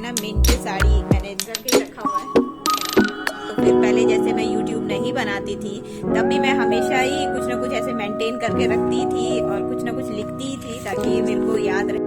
ना मिंट साड़ी मैंने करके रखा हुआ है। तो फिर पहले जैसे मैं यूट्यूब नहीं बनाती थी तब भी मैं हमेशा ही कुछ ना कुछ ऐसे मेंटेन करके रखती थी और कुछ ना कुछ लिखती थी ताकि मेरे को याद रहे।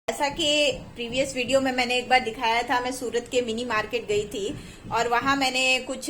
जैसा कि प्रीवियस वीडियो में मैंने एक बार दिखाया था, मैं सूरत के मिनी मार्केट गई थी और वहां मैंने कुछ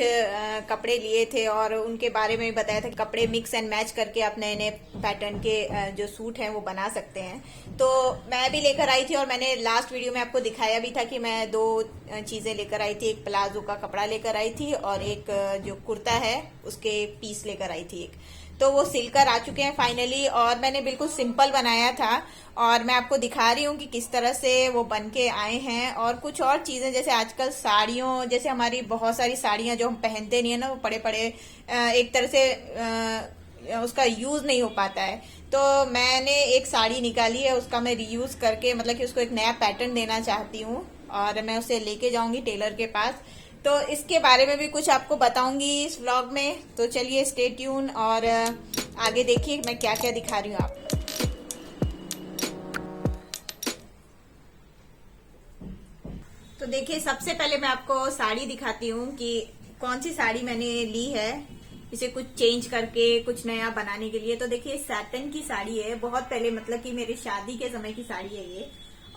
कपड़े लिए थे और उनके बारे में बताया था कि कपड़े मिक्स एंड मैच करके आप नए नए पैटर्न के जो सूट हैं वो बना सकते हैं। तो मैं भी लेकर आई थी और मैंने लास्ट वीडियो में आपको दिखाया भी था कि मैं दो चीजें लेकर आई थी। एक प्लाजो का कपड़ा लेकर आई थी और एक जो कुर्ता है उसके पीस लेकर आई थी एक। तो वो सिलकर आ चुके हैं फाइनली और मैंने बिल्कुल सिंपल बनाया था और मैं आपको दिखा रही हूँ कि किस तरह से वो बन के आए हैं। और कुछ और चीजें जैसे आजकल साड़ियों, जैसे हमारी बहुत सारी साड़ियां जो हम पहनते नहीं है ना, वो पड़े पड़े एक तरह से उसका यूज नहीं हो पाता है। तो मैंने एक साड़ी निकाली है, उसका मैं रीयूज करके मतलब कि उसको एक नया पैटर्न देना चाहती हूँ और मैं उसे लेके जाऊंगी टेलर के पास। तो इसके बारे में भी कुछ आपको बताऊंगी इस व्लॉग में। तो चलिए स्टे ट्यून और आगे देखिए मैं क्या क्या दिखा रही हूँ आपको। तो देखिए सबसे पहले मैं आपको साड़ी दिखाती हूँ कि कौन सी साड़ी मैंने ली है इसे कुछ चेंज करके कुछ नया बनाने के लिए। तो देखिए सैटन की साड़ी है, बहुत पहले मतलब कि मेरी शादी के समय की साड़ी है ये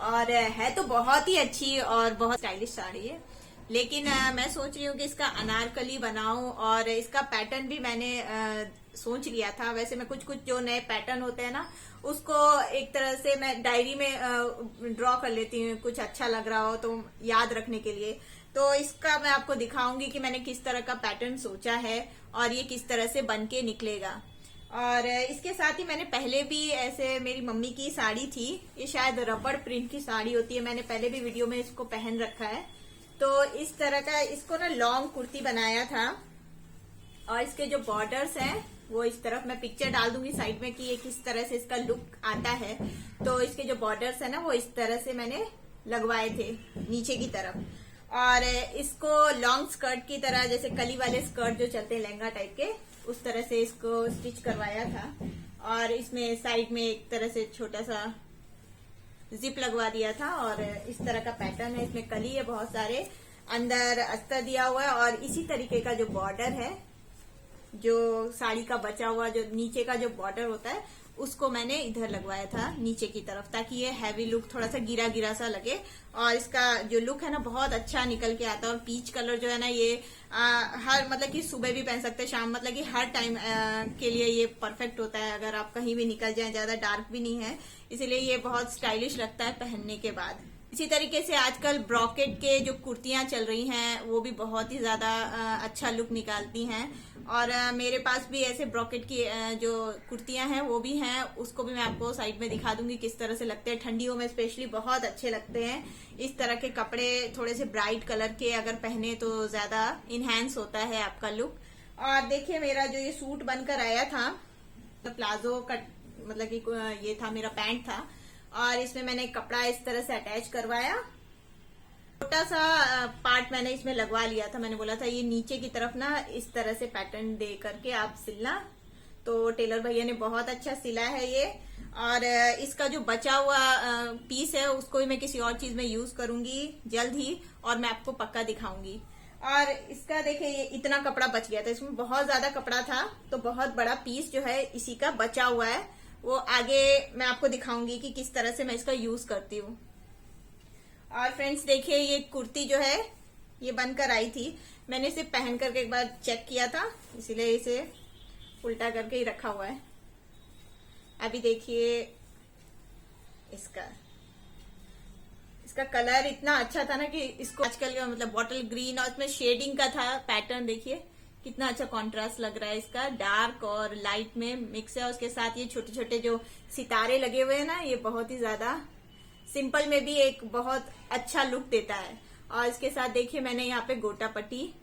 और है तो बहुत ही अच्छी और बहुत स्टाइलिश साड़ी है। लेकिन मैं सोच रही हूँ कि इसका अनारकली बनाऊं और इसका पैटर्न भी मैंने सोच लिया था। वैसे मैं कुछ कुछ जो नए पैटर्न होते हैं ना उसको एक तरह से मैं डायरी में ड्रॉ कर लेती हूँ, कुछ अच्छा लग रहा हो तो याद रखने के लिए। तो इसका मैं आपको दिखाऊंगी कि मैंने किस तरह का पैटर्न सोचा है और ये किस तरह से बन के निकलेगा। और इसके साथ ही मैंने पहले भी ऐसे मेरी मम्मी की साड़ी थी, ये शायद रबड़ प्रिंट की साड़ी होती है, मैंने पहले भी वीडियो में इसको पहन रखा है। तो इस तरह का इसको ना लॉन्ग कुर्ती बनाया था और इसके जो बॉर्डर्स हैं वो इस तरफ मैं पिक्चर डाल दूंगी साइड में कि ये किस तरह से इसका लुक आता है। तो इसके जो बॉर्डर्स है ना वो इस तरह से मैंने लगवाए थे नीचे की तरफ और इसको लॉन्ग स्कर्ट की तरह जैसे कली वाले स्कर्ट जो चलते हैं लहंगा टाइप के उस तरह से इसको स्टिच करवाया था। और इसमें साइड में एक तरह से छोटा सा जिप लगवा दिया था और इस तरह का पैटर्न है, इसमें कली है बहुत सारे, अंदर अस्तर दिया हुआ है और इसी तरीके का जो बॉर्डर है, जो साड़ी का बचा हुआ जो नीचे का जो बॉर्डर होता है उसको मैंने इधर लगवाया था नीचे की तरफ ताकि ये हैवी लुक थोड़ा सा गिरा गिरा सा लगे और इसका जो लुक है ना बहुत अच्छा निकल के आता है। और पीच कलर जो है ना ये हर मतलब कि सुबह भी पहन सकते हैं, शाम मतलब कि हर टाइम के लिए ये परफेक्ट होता है। अगर आप कहीं भी निकल जाए, ज्यादा डार्क भी नहीं है इसीलिए ये बहुत स्टाइलिश लगता है पहनने के बाद। इसी तरीके से आजकल ब्रॉकेट के जो कुर्तियां चल रही हैं वो भी बहुत ही ज्यादा अच्छा लुक निकालती हैं और मेरे पास भी ऐसे ब्रॉकेट की जो कुर्तियां हैं वो भी हैं, उसको भी मैं आपको साइड में दिखा दूंगी किस तरह से लगते हैं। ठंडियों में स्पेशली बहुत अच्छे लगते हैं इस तरह के कपड़े, थोड़े से ब्राइट कलर के अगर पहने तो ज्यादा इनहेंस होता है आपका लुक। और देखिए मेरा जो ये सूट बनकर आया था तो प्लाजो कट मतलब कि ये था मेरा पैंट था और इसमें मैंने कपड़ा इस तरह से अटैच करवाया, छोटा सा पार्ट मैंने इसमें लगवा लिया था। मैंने बोला था ये नीचे की तरफ ना इस तरह से पैटर्न दे करके आप सिलना, तो टेलर भैया ने बहुत अच्छा सिला है ये। और इसका जो बचा हुआ पीस है उसको भी मैं किसी और चीज में यूज करूंगी जल्द ही और मैं आपको पक्का दिखाऊंगी। और इसका देखिए ये इतना कपड़ा बच गया था, इसमें बहुत ज्यादा कपड़ा था तो बहुत बड़ा पीस जो है इसी का बचा हुआ है, वो आगे मैं आपको दिखाऊंगी कि किस तरह से मैं इसका यूज करती हूँ। और फ्रेंड्स देखिए ये कुर्ती जो है ये बनकर आई थी, मैंने इसे पहन करके एक बार चेक किया था इसीलिए इसे उल्टा करके ही रखा हुआ है। अभी देखिए इसका कलर इतना अच्छा था ना कि इसको आजकल का मतलब बॉटल ग्रीन और इसमें शेडिंग का था पैटर्न, देखिए कितना अच्छा कॉन्ट्रास्ट लग रहा है इसका, डार्क और लाइट में मिक्स है। उसके साथ ये छोटे छोटे जो सितारे लगे हुए हैं ना ये बहुत ही ज्यादा सिंपल में भी एक बहुत अच्छा लुक देता है। और इसके साथ देखिए मैंने यहाँ पे गोटा पट्टी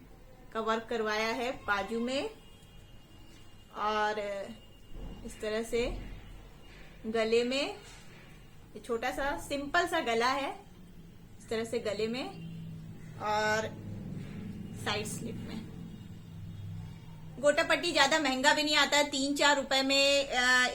का वर्क करवाया है बाजू में और इस तरह से गले में छोटा सा सिंपल सा गला है इस तरह से गले में और साइड स्लिप में गोटा पट्टी ज्यादा महंगा भी नहीं आता है, 3-4 रुपए में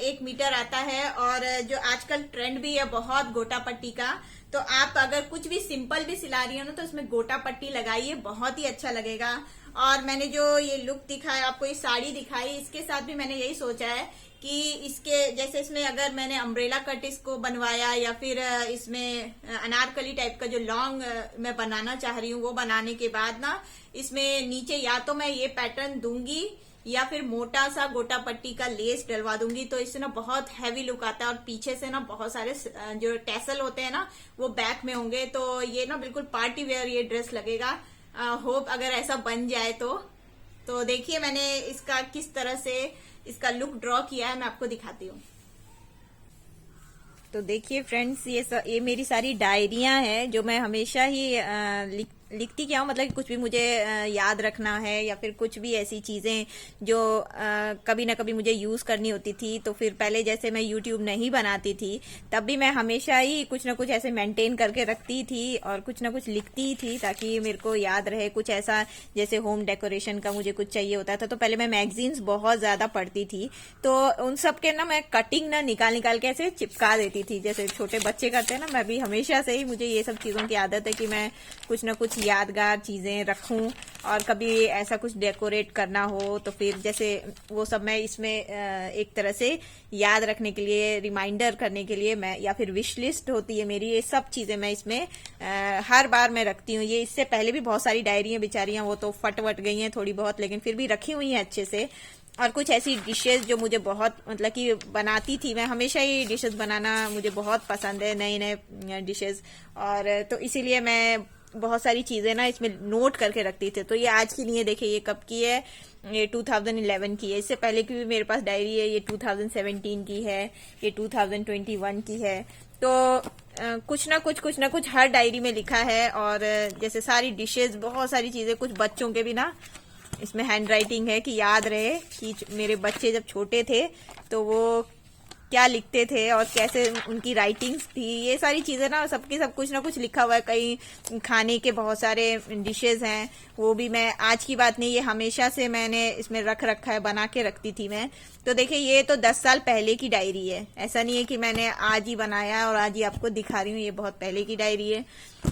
1 मीटर आता है। और जो आजकल ट्रेंड भी है बहुत गोटा पट्टी का, तो आप अगर कुछ भी सिंपल भी सिला रही हो ना तो इसमें गोटा पट्टी लगाइए, बहुत ही अच्छा लगेगा। और मैंने जो ये लुक दिखाया आपको, ये साड़ी दिखाई, इसके साथ भी मैंने यही सोचा है कि इसके जैसे इसमें अगर मैंने अम्ब्रेला कट इसको बनवाया या फिर इसमें अनारकली टाइप का जो लॉन्ग मैं बनाना चाह रही हूँ वो बनाने के बाद ना इसमें नीचे या तो मैं ये पैटर्न दूंगी या फिर मोटा सा गोटा पट्टी का लेस डलवा दूंगी, तो इससे ना बहुत हैवी लुक आता है। और पीछे से ना बहुत सारे जो टैसल होते हैं ना वो बैक में होंगे, तो ये ना बिल्कुल पार्टी वेयर ये ड्रेस लगेगा। होप अगर ऐसा बन जाए तो देखिए मैंने इसका किस तरह से इसका लुक ड्रॉ किया है, मैं आपको दिखाती हूँ। तो देखिए फ्रेंड्स, ये मेरी सारी डायरियां हैं जो मैं हमेशा ही लिखती क्या हूँ, मतलब कि कुछ भी मुझे याद रखना है या फिर कुछ भी ऐसी चीजें जो कभी ना कभी मुझे यूज करनी होती थी। तो फिर पहले जैसे मैं यूट्यूब नहीं बनाती थी तब भी मैं हमेशा ही कुछ ना कुछ ऐसे मेंटेन करके रखती थी और कुछ ना कुछ लिखती थी ताकि मेरे को याद रहे। कुछ ऐसा जैसे होम डेकोरेशन का मुझे कुछ चाहिए होता था तो पहले मैं मैगजीन्स बहुत ज्यादा पढ़ती थी, तो उन सब के ना मैं कटिंग ना निकाल के ऐसे चिपका देती थी जैसे छोटे बच्चे करते हैं ना। मैं भी हमेशा से ही मुझे ये सब चीजों की आदत है कि मैं कुछ ना कुछ यादगार चीजें रखूं, और कभी ऐसा कुछ डेकोरेट करना हो तो फिर जैसे वो सब मैं इसमें एक तरह से याद रखने के लिए, रिमाइंडर करने के लिए मैं, या फिर विश लिस्ट होती है मेरी, ये सब चीजें मैं इसमें हर बार मैं रखती हूँ। ये इससे पहले भी बहुत सारी डायरियां बेचारियां वो तो फट वट गई हैं थोड़ी बहुत, लेकिन फिर भी रखी हुई हैं अच्छे से। और कुछ ऐसी डिशेस जो मुझे बहुत मतलब कि बनाती थी, मैं हमेशा ही डिशेस बनाना मुझे बहुत पसंद है, नए नए डिशेस, और तो इसीलिए मैं बहुत सारी चीजें ना इसमें नोट करके रखती थी। तो ये आज की नहीं है, देखिए ये कब की है, ये 2011 की है। इससे पहले की भी मेरे पास डायरी है, ये 2017 की है, ये 2021 की है। तो कुछ ना कुछ हर डायरी में लिखा है। और जैसे सारी डिशेस, बहुत सारी चीजें, कुछ बच्चों के भी ना इसमें हैंड राइटिंग है कि याद रहे कि मेरे बच्चे जब छोटे थे तो वो क्या लिखते थे और कैसे उनकी राइटिंग्स थी। ये सारी चीजें ना सबकी सब कुछ ना कुछ लिखा हुआ है। कई खाने के बहुत सारे डिशेस हैं, वो भी मैं आज की बात नहीं, ये हमेशा से मैंने इसमें रख रखा है, बना के रखती थी मैं। तो देखिए ये तो 10 साल पहले की डायरी है, ऐसा नहीं है कि मैंने आज ही बनाया और आज ही आपको दिखा रही हूँ, ये बहुत पहले की डायरी है।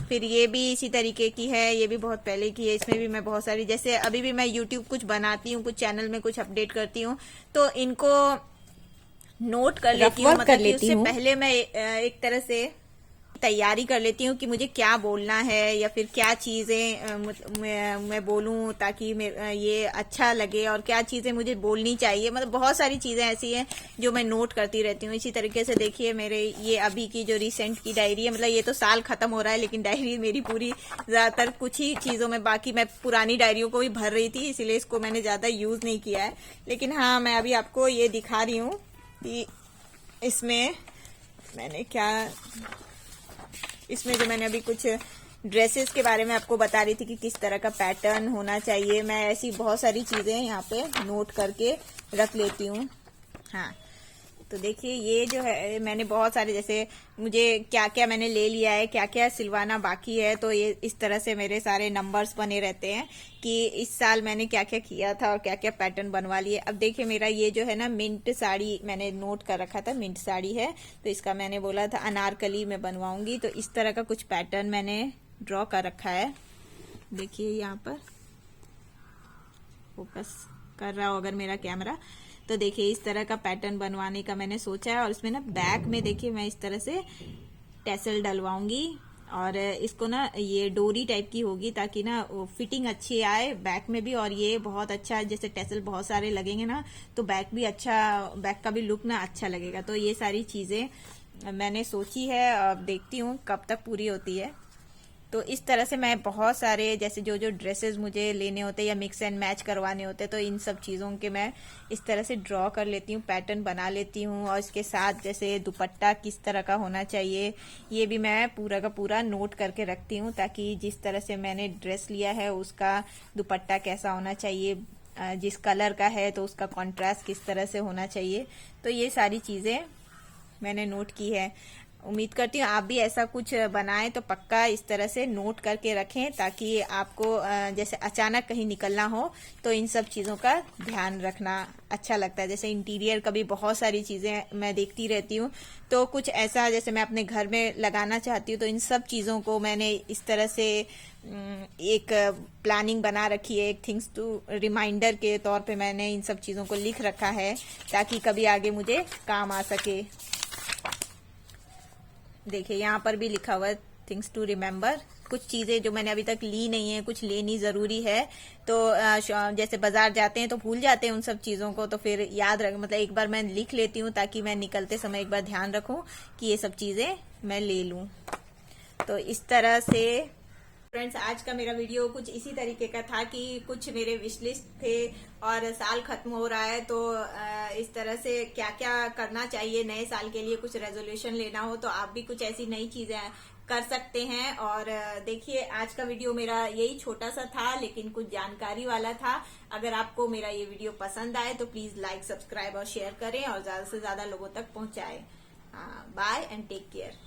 फिर ये भी इसी तरीके की है, ये भी बहुत पहले की है। इसमें भी मैं बहुत सारी, जैसे अभी भी मैं यूट्यूब कुछ बनाती हूँ, कुछ चैनल में कुछ अपडेट करती हूँ तो इनको नोट कर लेती हूँ, मतलब कि उससे पहले मैं एक तरह से तैयारी कर लेती हूँ कि मुझे क्या बोलना है या फिर क्या चीजें मैं बोलूं ताकि ये अच्छा लगे, और क्या चीजें मुझे बोलनी चाहिए। मतलब बहुत सारी चीजें ऐसी हैं जो मैं नोट करती रहती हूँ। इसी तरीके से देखिए मेरे ये अभी की जो रिसेंट की डायरी है, मतलब ये तो साल खत्म हो रहा है लेकिन डायरी मेरी पूरी ज्यादातर कुछ ही चीजों में, बाकी मैं पुरानी डायरियों को भी भर रही थी इसीलिए इसको मैंने ज्यादा यूज नहीं किया है। लेकिन हाँ, मैं अभी आपको ये दिखा रही हूँ कि इसमें मैंने क्या, इसमें जो मैंने अभी कुछ ड्रेसेस के बारे में आपको बता रही थी कि किस तरह का पैटर्न होना चाहिए, मैं ऐसी बहुत सारी चीजें यहाँ पे नोट करके रख लेती हूँ। हाँ, तो देखिए ये जो है मैंने बहुत सारे, जैसे मुझे क्या क्या मैंने ले लिया है, क्या क्या सिलवाना बाकी है, तो ये इस तरह से मेरे सारे नंबर्स बने रहते हैं कि इस साल मैंने क्या क्या किया था और क्या क्या पैटर्न बनवा लिए। अब देखिए मेरा ये जो है ना मिंट साड़ी मैंने नोट कर रखा था, मिंट साड़ी है, तो इसका मैंने बोला था अनारकली में बनवाऊंगी, तो इस तरह का कुछ पैटर्न मैंने ड्रॉ कर रखा है। देखिए यहाँ पर फोकस कर रहा हो अगर मेरा कैमरा, तो देखिए इस तरह का पैटर्न बनवाने का मैंने सोचा है। और इसमें ना बैक में देखिए मैं इस तरह से टैसल डलवाऊंगी, और इसको ना ये डोरी टाइप की होगी ताकि ना फिटिंग अच्छी आए बैक में भी, और ये बहुत अच्छा, जैसे टैसल बहुत सारे लगेंगे ना तो बैक भी अच्छा, बैक का भी लुक ना अच्छा लगेगा। तो ये सारी चीजें मैंने सोची है, अब देखती हूँ कब तक पूरी होती है। तो इस तरह से मैं बहुत सारे, जैसे जो जो ड्रेसेस मुझे लेने होते हैं या मिक्स एंड मैच करवाने होते हैं, तो इन सब चीज़ों के मैं इस तरह से ड्रॉ कर लेती हूँ, पैटर्न बना लेती हूँ। और इसके साथ जैसे दुपट्टा किस तरह का होना चाहिए ये भी मैं पूरा का पूरा नोट करके रखती हूँ, ताकि जिस तरह से मैंने ड्रेस लिया है उसका दुपट्टा कैसा होना चाहिए, जिस कलर का है तो उसका कॉन्ट्रास्ट किस तरह से होना चाहिए। तो ये सारी चीज़ें मैंने नोट की है। उम्मीद करती हूँ आप भी ऐसा कुछ बनाएं तो पक्का इस तरह से नोट करके रखें, ताकि आपको जैसे अचानक कहीं निकलना हो तो इन सब चीज़ों का ध्यान रखना अच्छा लगता है। जैसे इंटीरियर का भी बहुत सारी चीज़ें मैं देखती रहती हूँ, तो कुछ ऐसा जैसे मैं अपने घर में लगाना चाहती हूँ, तो इन सब चीज़ों को मैंने इस तरह से एक प्लानिंग बना रखी है, एक थिंग्स टू रिमाइंडर के तौर पे मैंने इन सब चीज़ों को लिख रखा है, ताकि कभी आगे मुझे काम आ सके। देखिए यहाँ पर भी लिखा हुआ है थिंग्स टू रिमेम्बर। कुछ चीजें जो मैंने अभी तक ली नहीं है, कुछ लेनी जरूरी है, तो जैसे बाजार जाते हैं तो भूल जाते हैं उन सब चीजों को, तो फिर याद रख मतलब एक बार मैं लिख लेती हूँ, ताकि मैं निकलते समय एक बार ध्यान रखूं कि ये सब चीजें मैं ले लूं। तो इस तरह से फ्रेंड्स आज का मेरा वीडियो कुछ इसी तरीके का था कि कुछ मेरे विश लिस्ट थे और साल खत्म हो रहा है, तो इस तरह से क्या क्या करना चाहिए नए साल के लिए, कुछ रेजोल्यूशन लेना हो तो आप भी कुछ ऐसी नई चीजें कर सकते हैं। और देखिए आज का वीडियो मेरा यही छोटा सा था, लेकिन कुछ जानकारी वाला था। अगर आपको मेरा ये वीडियो पसंद आए तो प्लीज लाइक, सब्सक्राइब और शेयर करें और ज्यादा से ज्यादा लोगों तक पहुंचाएं। Bye and take care.